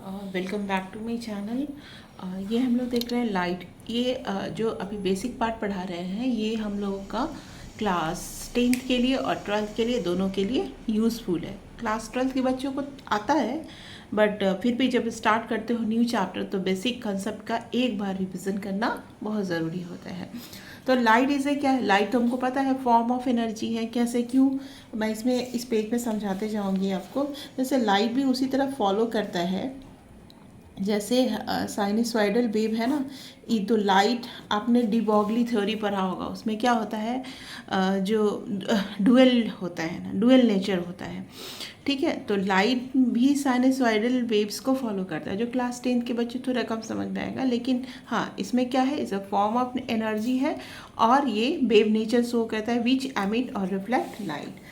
Welcome back to my channel. ये हम लोग देख रहे हैं लाइट। ये जो अभी बेसिक पार्ट पढ़ा रहे हैं ये हम लोगों का क्लास 10th के लिए और 12th के लिए दोनों के लिए यूज़फुल है। क्लास 12th के बच्चों को आता है बट फिर भी जब स्टार्ट करते हो न्यू चैप्टर तो बेसिक कंसेप्ट का एक बार रिविज़न करना बहुत ज़रूरी होता है। तो लाइट इसे क्या है? लाइट तो हमको पता है फॉर्म ऑफ एनर्जी है। कैसे, क्यों, मैं इसमें इस पेज पे समझाते जाऊंगी आपको। जैसे लाइट भी उसी तरह फॉलो करता है जैसे साइनसॉइडल वेव है ना। ये तो लाइट आपने डिबॉगली थ्योरी पढ़ा होगा, उसमें क्या होता है जो डुअल होता है ना, डुअल नेचर होता है। ठीक है, तो लाइट भी साइनसॉइडल वेव्स को फॉलो करता है। जो क्लास 10th के बच्चे थोड़ा कम समझ में आएगा, लेकिन हाँ इसमें क्या है, इस अ फॉर्म ऑफ एनर्जी है और ये वेव नेचर शो करता है विच एमिट और reflect light.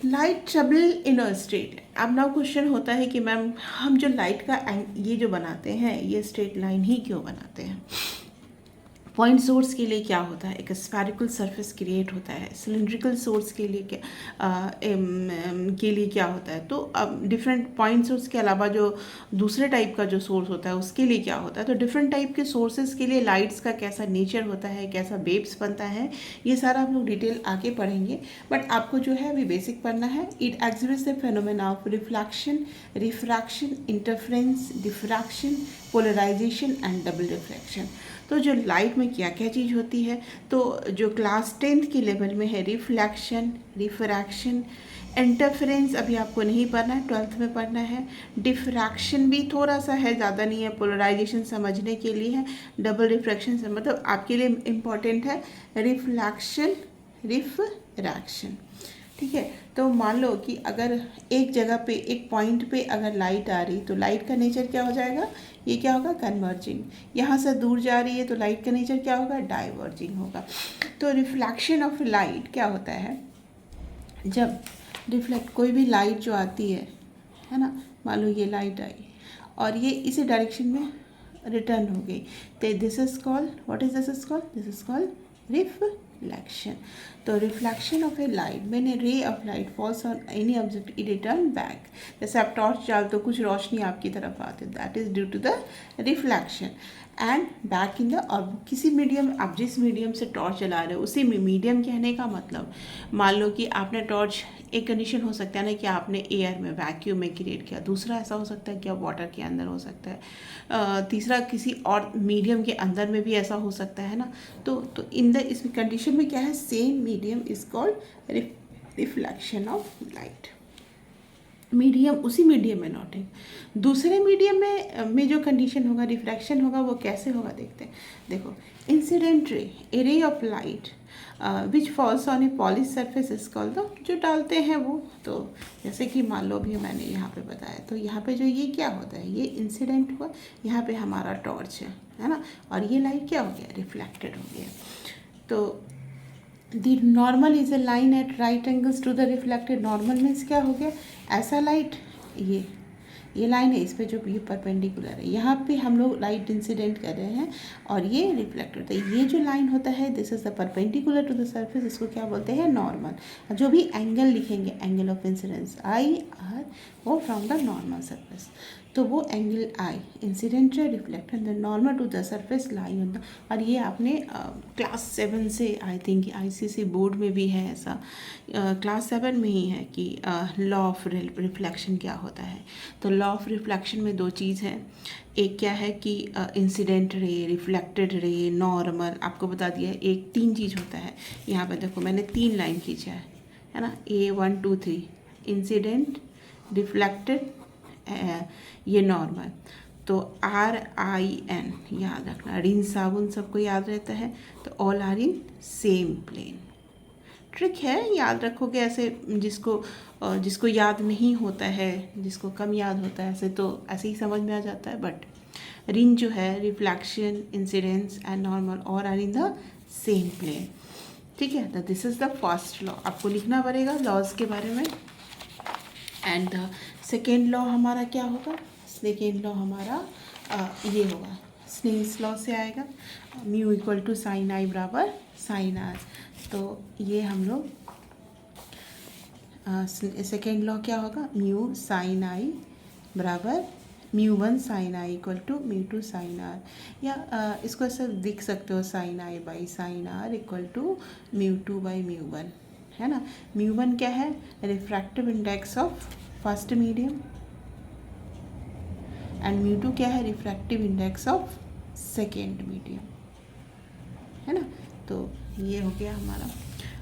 Light trouble in a straight. अब नाउ क्वेश्चन होता है कि मैम हम जो लाइट का ये जो बनाते हैं ये स्ट्रेट लाइन ही क्यों बनाते हैं? पॉइंट सोर्स के लिए क्या होता है, एक स्फेरिकल सरफेस क्रिएट होता है। सिलिंड्रिकल सोर्स के लिए के लिए क्या होता है? तो अब डिफरेंट पॉइंट सोर्स के अलावा जो दूसरे टाइप का जो सोर्स होता है उसके लिए क्या होता है? तो डिफरेंट टाइप के सोर्सेज के लिए लाइट्स का कैसा नेचर होता है, कैसा वेव्स बनता है, ये सारा हम लोग डिटेल आगे पढ़ेंगे। बट आपको जो है अभी बेसिक पढ़ना है। It exhibits the phenomena of reflection, refraction, interference, diffraction, polarisation and double refraction. तो जो लाइट में क्या क्या चीज़ होती है, तो जो क्लास 10th के लेवल में है रिफ्लेक्शन, रिफ्रैक्शन, इंटरफेरेंस अभी आपको नहीं पढ़ना है, 12th में पढ़ना है। डिफ्रैक्शन भी थोड़ा सा है, ज़्यादा नहीं है, पोलराइजेशन समझने के लिए है। डबल रिफ्रैक्शन से मतलब आपके लिए इम्पॉर्टेंट है रिफ्लेक्शन, रिफ्रैक्शन। ठीक है, तो मान लो कि अगर एक जगह पे एक पॉइंट पे अगर लाइट आ रही तो लाइट का नेचर क्या हो जाएगा, ये क्या होगा, कन्वर्जिंग। यहाँ से दूर जा रही है तो लाइट का नेचर क्या होगा, डाइवर्जिंग होगा। तो रिफ्लेक्शन ऑफ लाइट क्या होता है, जब रिफ्लेक्ट कोई भी लाइट जो आती है ना, मान लो ये लाइट आई और ये इसी डायरेक्शन में रिटर्न हो गई, तो this is called, what is this is called reflection. तो reflection of a light, when a ray of light falls on any object it return back. जैसे आप टॉर्च डाल तो कुछ रोशनी आपकी तरफ आती है, that is due to the reflection and back in the, और किसी मीडियम, आप जिस मीडियम से टॉर्च चला रहे हो उसी में, मीडियम कहने का मतलब मान लो कि आपने टॉर्च, एक कंडीशन हो सकता है ना कि आपने एयर में, वैक्यूम में क्रिएट किया, दूसरा ऐसा हो सकता है कि आप वाटर के अंदर हो सकता है, तीसरा किसी और मीडियम के अंदर में भी ऐसा हो सकता है ना। तो इन द इस कंडीशन में क्या है, same medium is called reflection of light. Medium उसी मीडियम में नॉट है, दूसरे मीडियम में जो कंडीशन होगा, रिफ्रैक्शन होगा, वो कैसे होगा देखते हैं। देखो, incident ray, A ray of light which falls on A polish surface is called the, जो डालते हैं वो, तो जैसे कि मान लो भी मैंने यहाँ पे बताया, तो यहाँ पे जो ये क्या होता है, ये इंसिडेंट हुआ, यहाँ पे हमारा टॉर्च है ना, और ये लाइट क्या हो गया, रिफ्लेक्टेड हो गया। तो the normal is a line at right angles to the reflected. Normal means क्या हो गया, ऐसा लाइट, ये लाइन है, इस पे जो ये परपेंडिकुलर है, यहाँ पे हम लोग लाइट इंसिडेंट कर रहे हैं और ये रिफ्लेक्ट होता है। ये जो लाइन होता है this is the perpendicular to the surface, इसको क्या बोलते हैं, नॉर्मल। जो भी एंगल लिखेंगे, angle of incidence I R, वो फ्रॉम द नॉर्मल सरफेस, तो वो एंगल आई इंसिडेंट है, reflected, the normal to the surface lie on the. और ये आपने क्लास 7 से, आई थिंक आईसीएसई बोर्ड में भी है ऐसा, क्लास 7 में ही है कि लॉ ऑफ रिफ्लेक्शन क्या होता है। तो लॉ ऑफ रिफ्लेक्शन में दो चीज़ है, एक क्या है कि incident ray, reflected ray, normal, आपको बता दिया है। एक तीन चीज़ होता है, यहाँ पे देखो मैंने 3 लाइन खींचा है ना, A 1 2 3, इंसिडेंट, रिफ्लेक्टेड, ये नॉर्मल। तो RIN याद रखना, रिन साबुन सबको याद रहता है, तो all are in same plane. Trick है, याद रखोगे ऐसे, जिसको याद नहीं होता है, जिसको कम याद होता है, ऐसे तो ऐसे ही समझ में आ जाता है। बट रिन जो है, रिफ्लेक्शन, इंसिडेंस एंड नॉर्मल, और are in the same plane. ठीक है, तो this is the first law, आपको लिखना पड़ेगा लॉज के बारे में। एंड द सेकेंड लॉ हमारा क्या होगा, सेकेंड लॉ हमारा ये होगा, स्नेल्स लॉ से आएगा, म्यू इक्वल टू साइन आई बराबर साइन आर। तो ये हम लोग सेकेंड लॉ क्या होगा, म्यू साइन आई बराबर μ1 sin i equal to μ2 sin r, या इसको ऐसा लिख सकते हो sin i by sin r equal to μ2 by μ1, है ना। μ1 क्या है, refractive index of first medium, and μ2 क्या है, refractive index of second medium, है ना। तो ये हो गया हमारा।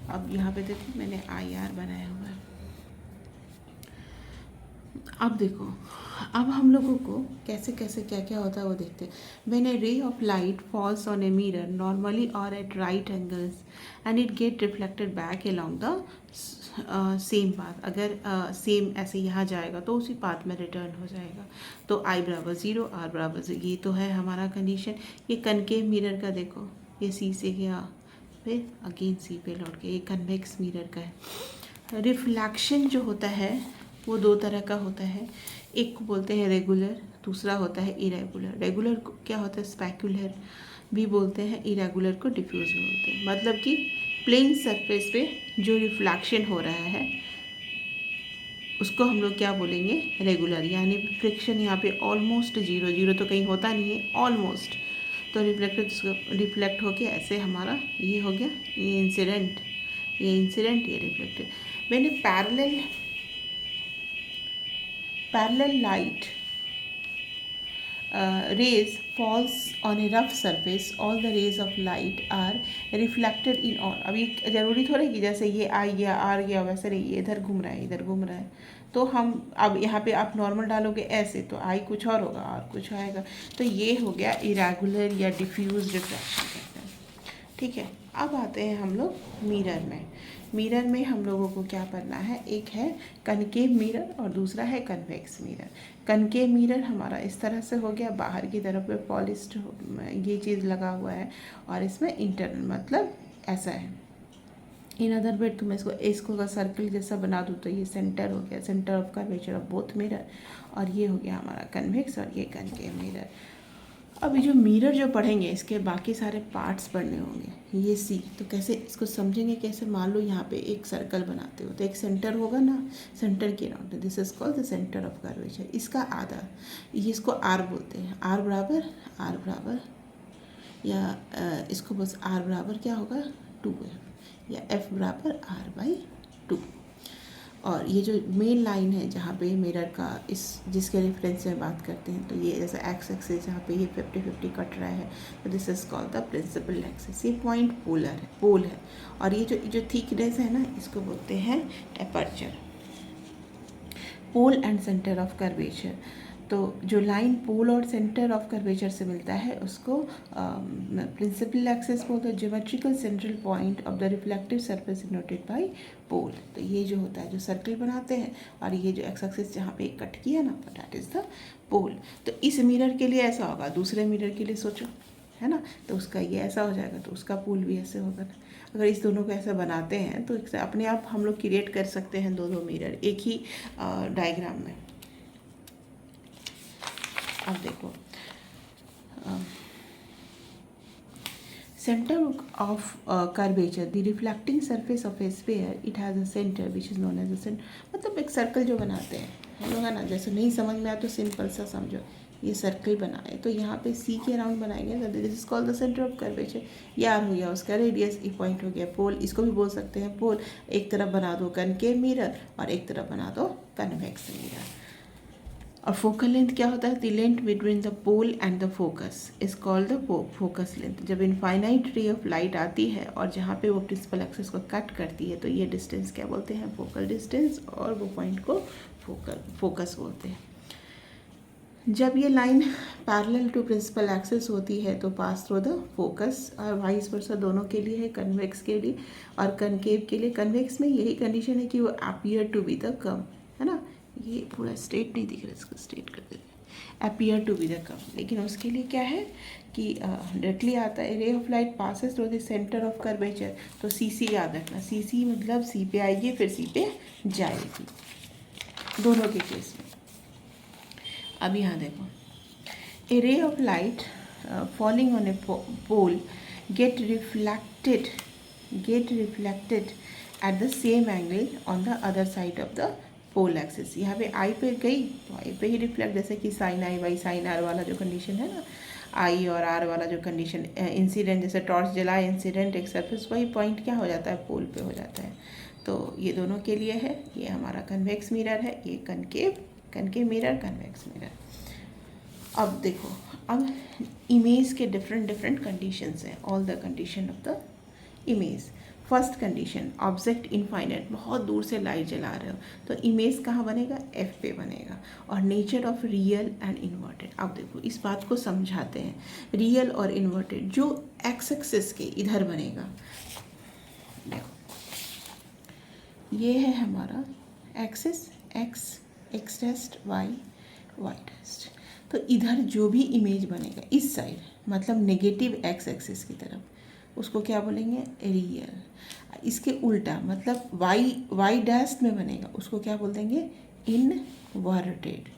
अब यहाँ पे देखो मैंने IR बनाया हुआ है। अब देखो, अब हम लोगों को कैसे कैसे क्या क्या होता है वो देखते हैं। When a ray of light falls on a mirror normally और at right angles and it get reflected back along the same path, अगर सेम ऐसे यहाँ जाएगा तो उसी पाथ में रिटर्न हो जाएगा। तो I बराबर 0, R बराबर 0, ये तो है हमारा कंडीशन। ये कनकेव मिरर का देखो, ये C से गया फिर अगेन C पे लौट के, ये कन्वेक्स मिरर का है। रिफ्लेक्शन जो होता है वो दो तरह का होता है, एक को बोलते हैं रेगुलर, दूसरा होता है इरेगुलर। रेगुलर को क्या होता है, स्पेक्युलर भी बोलते हैं, इरेगुलर को डिफ्यूज भी बोलते हैं। मतलब कि प्लेन सरफेस पे जो रिफ्लेक्शन हो रहा है उसको हम लोग क्या बोलेंगे, रेगुलर, यानी फ्रिक्शन यहाँ पे ऑलमोस्ट जीरो, जीरो तो कहीं होता नहीं है, ऑलमोस्ट, तो रिफ्लेक्ट होके ऐसे हमारा ये हो गया, ये इंसिडेंट, ये रिफ्लेक्टेड। मैंने parallel light rays falls on a rough surface, all the rays of light are reflected in all। अभी ज़रूरी थोड़ा कि जैसे ये आई गया, आर गया, वैसे नहीं, ये इधर घूम रहा है, इधर घूम रहा है, तो हम अब यहाँ पे आप नॉर्मल डालोगे ऐसे तो आई कुछ और होगा, आर कुछ आएगा। तो ये हो गया इरेगुलर या डिफ्यूज रिफ्लेक्शन कहते हैं, ठीक है। अब आते हैं हम लोग मिरर में। मिरर में हम लोगों को क्या पढ़ना है, एक है कनकेव मिरर और दूसरा है कन्वेक्स मिरर। कनकेव मिरर हमारा इस तरह से हो गया, बाहर की तरफ पे पॉलिश्ड ये चीज़ लगा हुआ है और इसमें इंटरनल मतलब ऐसा है। इन अदर वर्ड तो मैं इसको का सर्कल जैसा बना दूँ तो ये सेंटर हो गया, centre of curvature of both mirror, और ये हो गया हमारा कन्वेक्स और ये कनकेव मिरर। अब ये जो मिरर जो पढ़ेंगे इसके बाकी सारे पार्ट्स पढ़ने होंगे। ये सी तो कैसे इसको समझेंगे, कैसे मान लो यहाँ पे एक सर्कल बनाते हो तो एक सेंटर होगा ना, सेंटर के around, this is called the centre of curvature. इसका आधा, ये इसको आर बोलते हैं, आर बराबर या इसको बस आर बराबर क्या होगा 2F, या F बराबर R/2। और ये जो मेन लाइन है जहाँ पे मिरर का इस जिसके रेफरेंस में बात करते हैं, तो ये जैसे एक्स एक्सिस जहाँ पे ये 50-50 कट रहा है, तो this is called the principal axis. ये पॉइंट पोल है, और ये जो थिकनेस है ना, इसको बोलते हैं aperture, pole and centre of curvature. तो जो लाइन पोल और सेंटर ऑफ कर्वेचर से मिलता है उसको प्रिंसिपल एक्सिस बोलते हैं। Geometrical central point of the reflective surface denoted by pole. तो ये जो होता है, जो सर्कल बनाते हैं, और ये जो एक्स एक्सिस जहाँ पे कट किया ना, दैट इज़ द पोल। तो इस मिरर के लिए ऐसा होगा, दूसरे मिरर के लिए सोचो, है ना, तो उसका ये ऐसा हो जाएगा, तो उसका पोल भी ऐसे होगा ना। अगर इस दोनों को ऐसा बनाते हैं तो अपने आप हम लोग क्रिएट कर सकते हैं दो मिरर एक ही डायग्राम में। अब देखो, center of curvature, the reflecting surface of a sphere, it has a center which is known as a center। मतलब एक सर्कल जो बनाते हैं हम लोग, है ना, जैसे नहीं समझ में आया तो सिंपल सा समझो, ये सर्कल बनाए तो यहाँ पे C के अराउंड बनाएंगे, तो this is called the centre of curvature. ये आर हो गया उसका रेडियस, ये पॉइंट हो गया पोल, इसको भी बोल सकते हैं पोल। एक तरफ बना दो कनकेव मिरर और एक तरफ बना दो कन्वेक्स मिरर। और फोकल लेंथ क्या होता है, the length between the pole and the focus is called the focus length. जब इनफाइनाइट रे ऑफ लाइट आती है और जहाँ पे वो प्रिंसिपल एक्सिस को कट करती है, तो ये डिस्टेंस क्या बोलते हैं, फोकल डिस्टेंस, और वो पॉइंट को फोकस बोलते हैं। जब ये line parallel to principal axis होती है तो पास थ्रू द फोकस, और वाइस वर्सा दोनों के लिए है, कन्वेक्स के लिए और कनकेव के लिए। कन्वेक्स में यही कंडीशन है कि वो appear to be the curve, है ना, ये पूरा स्ट्रेट नहीं दिख रहा, इसको स्ट्रेट कर देते हैं, appear to be the curve. लेकिन उसके लिए क्या है कि डायरेक्टली आता है, रे of light passes through the centre of curvature, तो CC याद रखना, CC मतलब C पे आएगी फिर C पे जाएगी, दोनों के केस में। अब यहाँ देखो, a ray of light falling on a pole get reflected at the same angle on the other side of the pole axis. यहाँ पे आई पे गई तो आई पे ही रिफ्लेक्ट, जैसे कि sine I by sine R वाला जो कंडीशन है ना, आई और आर वाला जो कंडीशन, इंसिडेंट जैसे टॉर्च जलाए इंसिडेंट एक सरफेस, वही पॉइंट क्या हो जाता है, पोल पे हो जाता है। तो ये दोनों के लिए है, ये हमारा कन्वेक्स मिरर है, ये कनकेव मिरर, कन्वेक्स मिरर। अब देखो, अब इमेज के डिफरेंट कंडीशंस हैं, all the condition of the image. First condition, object infinite, बहुत दूर से लाइट जला रहे हो तो इमेज कहाँ बनेगा, एफ पे बनेगा। और nature of real and inverted, अब देखो इस बात को समझाते हैं। रियल और इन्वर्टेड जो एक्स एक्सिस के इधर बनेगा, देखो ये है हमारा axis, X test, Y test. तो इधर जो भी इमेज बनेगा इस साइड, मतलब नेगेटिव एक्स एक्सिस की तरफ, उसको क्या बोलेंगे, रियल। इसके उल्टा मतलब वाई डैश में बनेगा, उसको क्या बोल देंगे, इनवर्टेड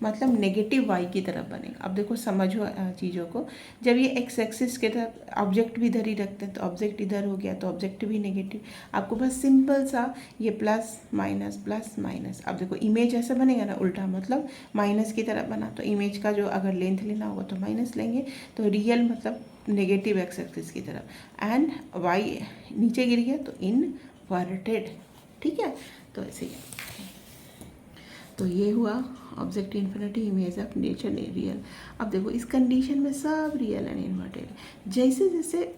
मतलब नेगेटिव वाई की तरफ बनेगा। अब देखो समझो चीज़ों को, जब ये एक्स एक्सिस के तरफ ऑब्जेक्ट भी इधर ही रखते हैं तो ऑब्जेक्ट इधर हो गया तो ऑब्जेक्ट भी नेगेटिव। आपको बस सिंपल सा ये प्लस माइनस। अब देखो इमेज ऐसा बनेगा ना उल्टा, मतलब माइनस की तरफ बना तो इमेज का जो अगर लेंथ लेना होगा तो माइनस लेंगे, तो रियल मतलब नेगेटिव एक्स एक्सिस की तरफ, एंड वाई नीचे गिर गया तो इनवर्टेड। ठीक है, तो ऐसे ही। तो ये हुआ object infinity, image of nature real. अब देखो इस कंडीशन में सब रियल एंड इन्वर्टेड। जैसे जैसे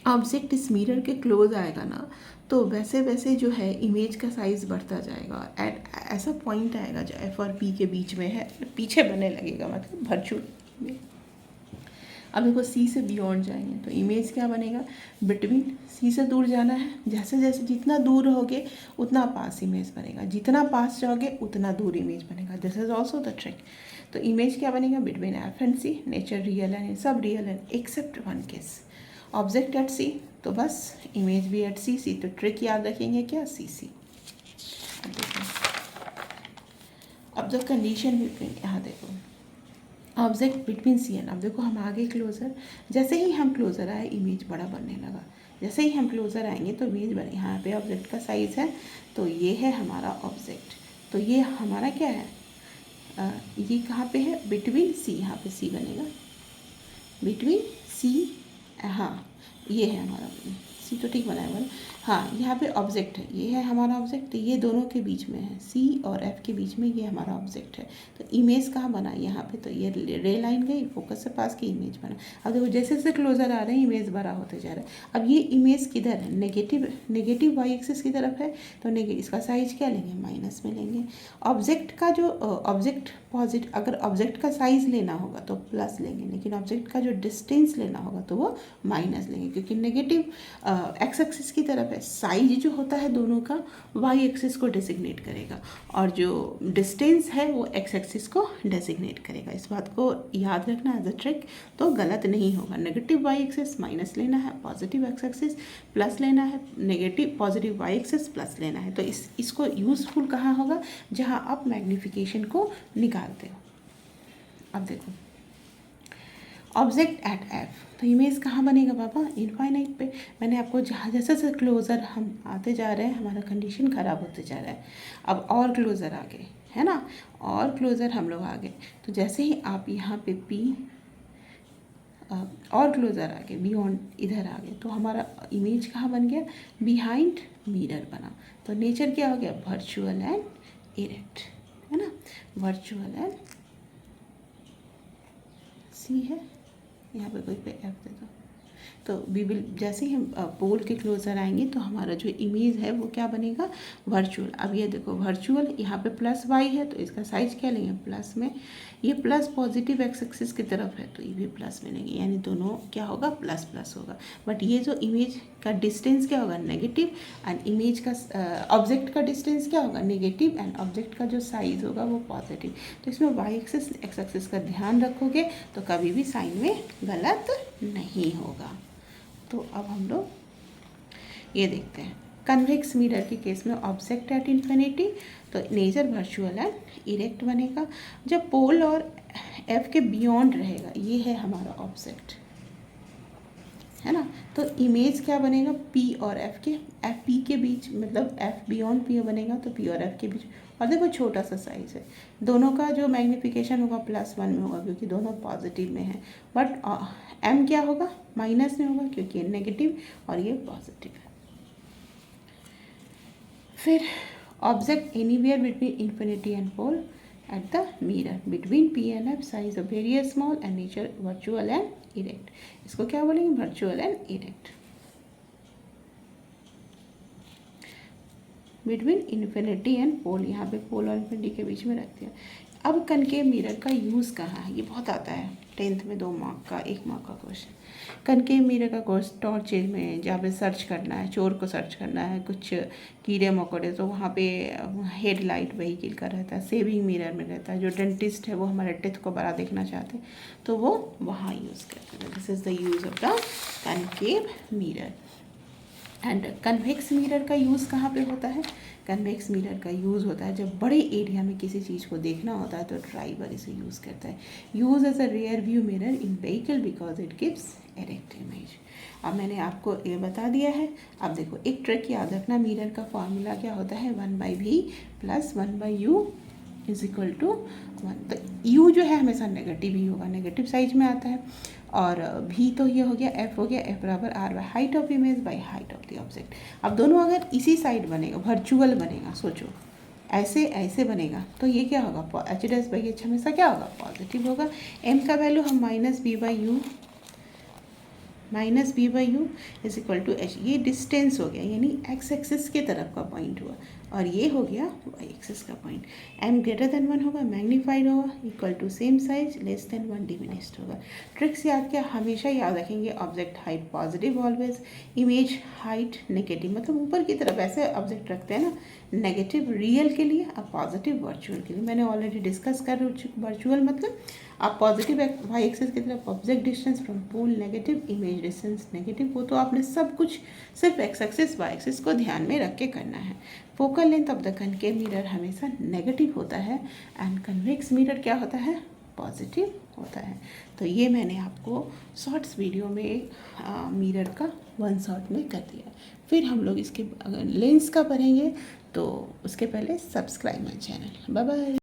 ऑब्जेक्ट इस मिरर के क्लोज आएगा ना, तो वैसे वैसे जो है इमेज का साइज़ बढ़ता जाएगा। एट ऐसा पॉइंट आएगा जो एफ और पी के बीच में है, पीछे बनने लगेगा, मतलब वर्चुअल। अब देखो सी से बियॉन्ड जाएंगे तो इमेज क्या बनेगा, बिटवीन। सी से दूर जाना है, जैसे जैसे जितना दूर रहोगे उतना पास इमेज बनेगा, जितना पास जाओगे उतना दूर इमेज बनेगा। This is also the trick. तो इमेज क्या बनेगा, between F and C, nature real and सब real and except one case, object at C, तो बस इमेज भी एट सी। तो ट्रिक याद रखेंगे क्या, सी। अब द कंडीशन बिटवीन, यहाँ देखो ऑब्जेक्ट बिटवीन सी एन। अब देखो हम आगे क्लोजर, जैसे ही हम क्लोजर आए इमेज बड़ा बनने लगा, जैसे ही हम क्लोजर आएंगे तो इमेज बने। यहाँ पे ऑब्जेक्ट का साइज़ है, तो ये है हमारा ऑब्जेक्ट, तो ये हमारा क्या है, ये कहाँ पे है, बिटवीन सी, यहाँ पे सी बनेगा, बिटवीन सी, हाँ ये है हमारा सी, तो ठीक बनाया मैंने। हाँ यहाँ पे ऑब्जेक्ट है, ये है हमारा ऑब्जेक्ट, तो ये दोनों के बीच में है, सी और एफ के बीच में ये हमारा ऑब्जेक्ट है। तो इमेज कहाँ बना, यहाँ पे, तो ये रे लाइन गई, फोकस से पास की इमेज बना। अब देखो जैसे जैसे क्लोजर आ रहे हैं इमेज बड़ा होते जा रहा है। अब ये इमेज किधर है, नेगेटिव वाई एक्सिस की तरफ है, तो इसका साइज क्या लेंगे, माइनस में लेंगे। ऑब्जेक्ट का जो ऑब्जेक्ट पॉजिटिव, अगर ऑब्जेक्ट का साइज लेना होगा तो प्लस लेंगे, लेकिन ऑब्जेक्ट का जो डिस्टेंस लेना होगा तो वो माइनस लेंगे, क्योंकि नेगेटिव एक्स एक्सिस की तरफ है। साइज जो होता है दोनों का वाई एक्सिस को डेसिग्नेट करेगा, और जो डिस्टेंस है वो एक्स एक्सिस को डेसिग्नेट करेगा। इस बात को याद रखना एज अ ट्रिक, तो गलत नहीं होगा। नेगेटिव वाई एक्सिस माइनस लेना है, पॉजिटिव एक्स एक्सिस प्लस लेना है, negative positive Y axis plus लेना है। तो इसको यूज़फुल कहाँ होगा, जहाँ आप मैग्नीफिकेशन को निकालते हो। अब देखो ऑब्जेक्ट एट एफ, तो इमेज कहाँ बनेगा पापा, इनफाइनाइट पे। मैंने आपको जहाँ जैसे जैसे क्लोज़र हम आते जा रहे हैं हमारा कंडीशन ख़राब होते जा रहा है। अब और क्लोज़र आ गए, है ना, और क्लोज़र हम लोग आ गए, तो जैसे ही आप यहाँ पे पी और क्लोज़र आ गए, बियॉन्ड इधर आ गए, तो हमारा इमेज कहाँ बन गया, बिहाइंड मिरर बना। तो नेचर क्या हो गया, वर्चुअल एंड इरेक्ट, है ना, वर्चुअल एंड सी है, यहाँ पे कोई पे एफ दे दो। तो वी विल, जैसे ही हम पोल के क्लोजर आएंगे तो हमारा जो इमेज है वो क्या बनेगा, वर्चुअल। अब ये देखो वर्चुअल, यहाँ पे प्लस वाई है तो इसका साइज क्या लेंगे, प्लस में। ये प्लस पॉजिटिव एक्स एक्सिस की तरफ है तो ये भी प्लस में लेंगे, यानी दोनों क्या होगा, प्लस प्लस होगा। बट ये जो इमेज का डिस्टेंस क्या होगा, नेगेटिव, एंड इमेज का ऑब्जेक्ट का डिस्टेंस क्या होगा, नेगेटिव, एंड ऑब्जेक्ट का जो साइज होगा वो पॉजिटिव। तो इसमें वाई एक्सिस एक्स एक्सिस का ध्यान रखोगे तो कभी भी साइन में गलत नहीं होगा। तो अब हम लोग ये देखते हैं कन्वेक्स मिरर के केस में ऑब्जेक्ट एट इन्फिनिटी, तो नेचर वर्चुअल एंड इरेक्ट बनेगा। जब पोल और एफ के बियॉन्ड रहेगा, ये है हमारा ऑब्जेक्ट, है ना। तो इमेज क्या बनेगा, पी और एफ के, एफ पी के बीच, मतलब एफ बियॉन्ड पी बनेगा तो पी और एफ के बीच। और देखो छोटा सा साइज है, दोनों का जो मैग्नीफिकेशन होगा +1 में होगा क्योंकि दोनों पॉजिटिव में है। बट एम क्या होगा, माइनस में होगा क्योंकि ये नेगेटिव और ये पॉजिटिव है। फिर object anywhere between infinity and pole at the mirror between P and F size of very small and nature virtual and erect। इसको क्या बोलेंगे, virtual and erect। Between infinity and pole, यहाँ पे पोल और इन्फिनिटी के बीच में रखते हैं। अब कनकेव मिरर का यूज़ कहाँ है, ये बहुत आता है 10th में 2 मार्क का 1 मार्क का क्वेश्चन। कनकेव मिरर का कोर्स टॉर्चेज में जहाँ पे सर्च करना है, चोर को सर्च करना है, कुछ कीड़े मकोड़े, तो वहाँ पे हेडलाइट व्हीकल का रहता है। सेविंग मिरर में रहता है, जो डेंटिस्ट है वो हमारे टेथ को बड़ा देखना चाहते हैं तो वो वहाँ यूज़ करते हैं। This is the use of the concave mirror. And convex mirror का यूज़ कहाँ पे होता है, कन्वेक्स मिरर का यूज़ होता है जब बड़े एरिया में किसी चीज़ को देखना होता है तो ड्राइवर इसे यूज़ करता है। Use as a rear view mirror in vehicle because it gives erect image. अब मैंने आपको ये बता दिया है। अब देखो एक ट्रिक याद रखना, मिरर का फॉर्मूला क्या होता है, 1/v + 1/u = 1। तो u जो है हमेशा नेगेटिव ही होगा, नेगेटिव साइज में आता है। और भी तो ये हो गया, f हो गया, f बराबर r by height of image by height of the object. अब दोनों अगर इसी साइड बनेगा, वर्चुअल बनेगा, सोचो ऐसे ऐसे बनेगा तो ये क्या होगा, h'/h हमेशा क्या होगा, पॉजिटिव होगा। m का वैल्यू हम -b/u =h, ये डिस्टेंस हो गया, यानी x एक्सिस के तरफ का पॉइंट हुआ, और ये हो गया y एक्सिस का पॉइंट। m > 1 होगा, मैग्नीफाइड होगा, equal to same size, <1 diminished होगा। ट्रिक्स याद क्या, हमेशा याद रखेंगे, object height positive always, image height negative, मतलब ऊपर की तरफ ऐसे ऑब्जेक्ट रखते हैं ना, नेगेटिव रियल के लिए और पॉजिटिव वर्चुअल के लिए। मैंने ऑलरेडी डिस्कस कर वर्चुअल मतलब आप पॉजिटिव y एक्सिस की तरफ object distance from pole negative, image distance negative, वो तो आपने सब कुछ सिर्फ x एक्सिस y एक्सिस को ध्यान में रख के करना है। Focal length of the concave mirror हमेशा नेगेटिव होता है एंड कन्वेक्स मिरर क्या होता है, पॉजिटिव होता है। तो ये मैंने आपको शॉर्ट्स वीडियो में मिरर का 1 शॉट में कर दिया। फिर हम लोग इसके अगर लेंस का पढ़ेंगे तो उसके पहले subscribe my channel. Bye bye.